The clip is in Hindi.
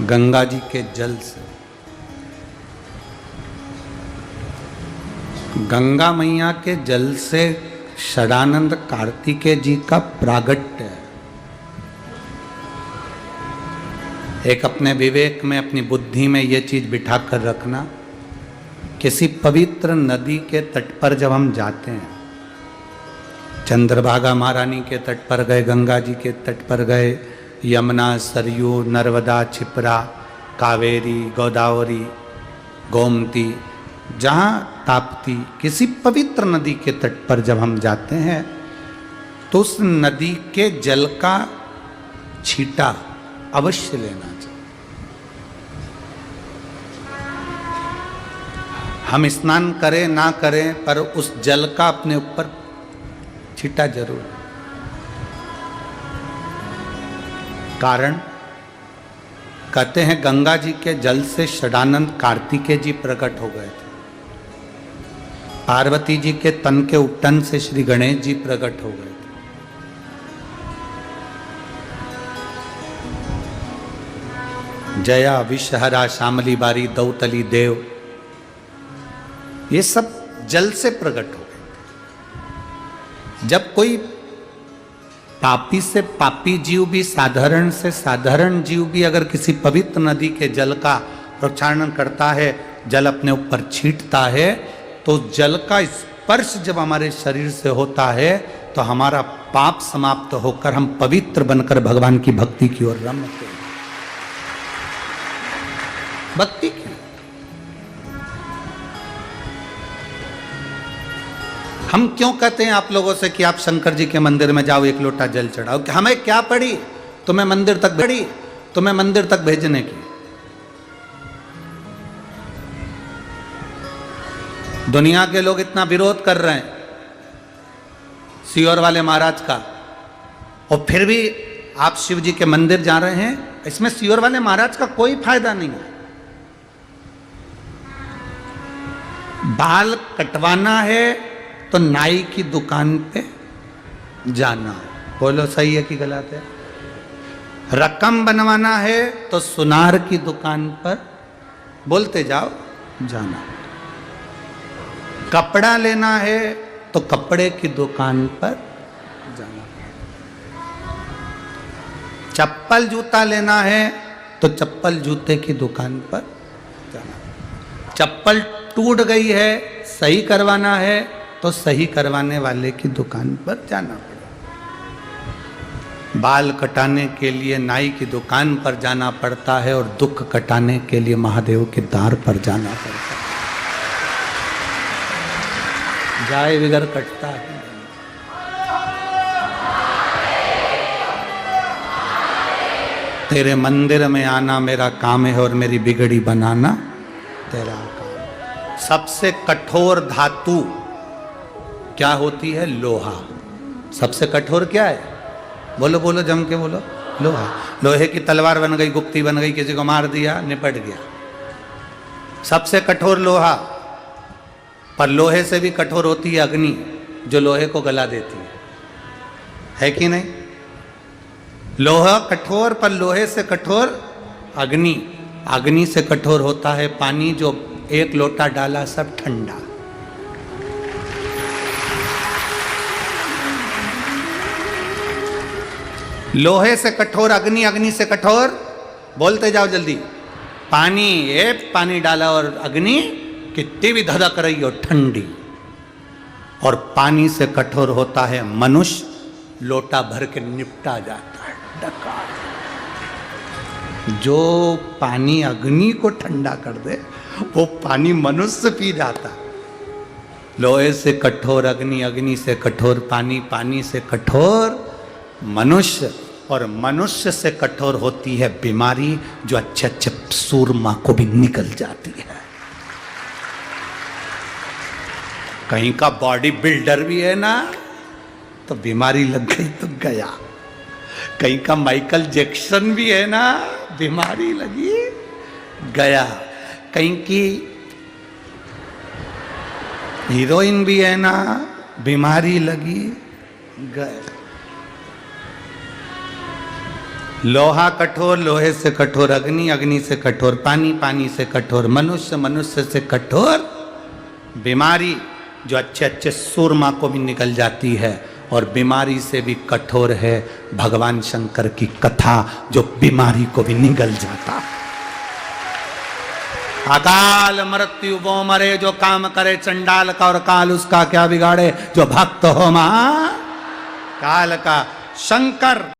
गंगा जी के जल से। गंगा मैया के जल से षडानंद कार्तिकेय जी का प्रागट्य है। एक अपने विवेक में, अपनी बुद्धि में ये चीज बिठा कर रखना, किसी पवित्र नदी के तट पर जब हम जाते हैं, चंद्रभागा महारानी के तट पर गए, गंगा जी के तट पर गए, यमुना, सरयू, नर्मदा, क्षिप्रा, कावेरी, गोदावरी, गोमती, जहाँ ताप्ती, किसी पवित्र नदी के तट पर जब हम जाते हैं तो उस नदी के जल का छींटा अवश्य लेना चाहिए। हम स्नान करें ना करें, पर उस जल का अपने ऊपर छींटा जरूर। कारण कहते हैं गंगा जी के जल से षडानंद कार्तिकेय जी प्रकट हो गए थे। पार्वती जी के तन के उट्टन से श्री गणेश जी प्रकट हो गए थे। जया, विषहरा, श्यामली बारी, दौतली देव, ये सब जल से प्रकट हो गए। जब कोई पापी से पापी जीव भी, साधारण से साधारण जीव भी अगर किसी पवित्र नदी के जल का प्रक्षालन करता है, जल अपने ऊपर छींटता है, तो जल का स्पर्श जब हमारे शरीर से होता है तो हमारा पाप समाप्त होकर हम पवित्र बनकर भगवान की भक्ति की ओर रमते हैं। भक्ति की हम क्यों कहते हैं आप लोगों से कि आप शंकर जी के मंदिर में जाओ, एक लोटा जल चढ़ाओ? हमें क्या पड़ी तुम्हें मंदिर तक भेजने की? दुनिया के लोग इतना विरोध कर रहे हैं सियोर वाले महाराज का, और फिर भी आप शिव जी के मंदिर जा रहे हैं। इसमें सियोर वाले महाराज का कोई फायदा नहीं है। बाल कटवाना है तो नाई की दुकान पे जाना है। बोलो सही है कि गलत है? रकम बनवाना है तो सुनार की दुकान पर, बोलते जाओ, जाना। कपड़ा लेना है तो कपड़े की दुकान पर जाना। चप्पल जूता लेना है तो चप्पल जूते की दुकान पर जाना। चप्पल टूट गई है, सही करवाना है तो सही करवाने वाले की दुकान पर जाना पड़ेगा। बाल कटाने के लिए नाई की दुकान पर जाना पड़ता है, और दुख कटाने के लिए महादेव के द्वार पर जाना पड़ता है। जाए बिगर कटता है। तेरे मंदिर में आना मेरा काम है, और मेरी बिगड़ी बनाना तेरा काम। सबसे कठोर धातु क्या होती है? लोहा। सबसे कठोर क्या है? बोलो बोलो, जम के बोलो। लोहा। लोहे की तलवार बन गई, गुप्ती बन गई, किसी को मार दिया, निपट गया। सबसे कठोर लोहा। पर लोहे से भी कठोर होती है अग्नि, जो लोहे को गला देती है कि नहीं? लोहा कठोर, पर लोहे से कठोर अग्नि। अग्नि से कठोर होता है पानी, जो एक लोटा डाला सब ठंडा। लोहे से कठोर अग्नि, अग्नि से कठोर, बोलते जाओ जल्दी, पानी। ये पानी डाला और अग्नि कितनी भी धधक रही हो, ठंडी। और पानी से कठोर होता है मनुष्य, लोटा भर के निपटा जाता है, डकार। जो पानी अग्नि को ठंडा कर दे, वो पानी मनुष्य पी जाता। लोहे से कठोर अग्नि, अग्नि से कठोर पानी, पानी से कठोर मनुष्य, और मनुष्य से कठोर होती है बीमारी, जो अच्छे अच्छे सूरमा को भी निकल जाती है। कहीं का बॉडी बिल्डर भी है ना, तो बीमारी लग गई तो गया। कहीं का माइकल जैक्सन भी है ना, बीमारी लगी गया। कहीं की हीरोइन भी है ना, बीमारी लगी गए। लोहा कठोर, लोहे से कठोर अग्नि, अग्नि से कठोर पानी, पानी से कठोर मनुष्य, मनुष्य से कठोर बीमारी, जो अच्छे अच्छे सूरमा को भी निकल जाती है। और बीमारी से भी कठोर है भगवान शंकर की कथा, जो बीमारी को भी निगल जाता। अकाल मृत्यु वो मरे, जो काम करे चंडाल का और काल उसका क्या बिगाड़े, जो भक्त हो महा काल का। शंकर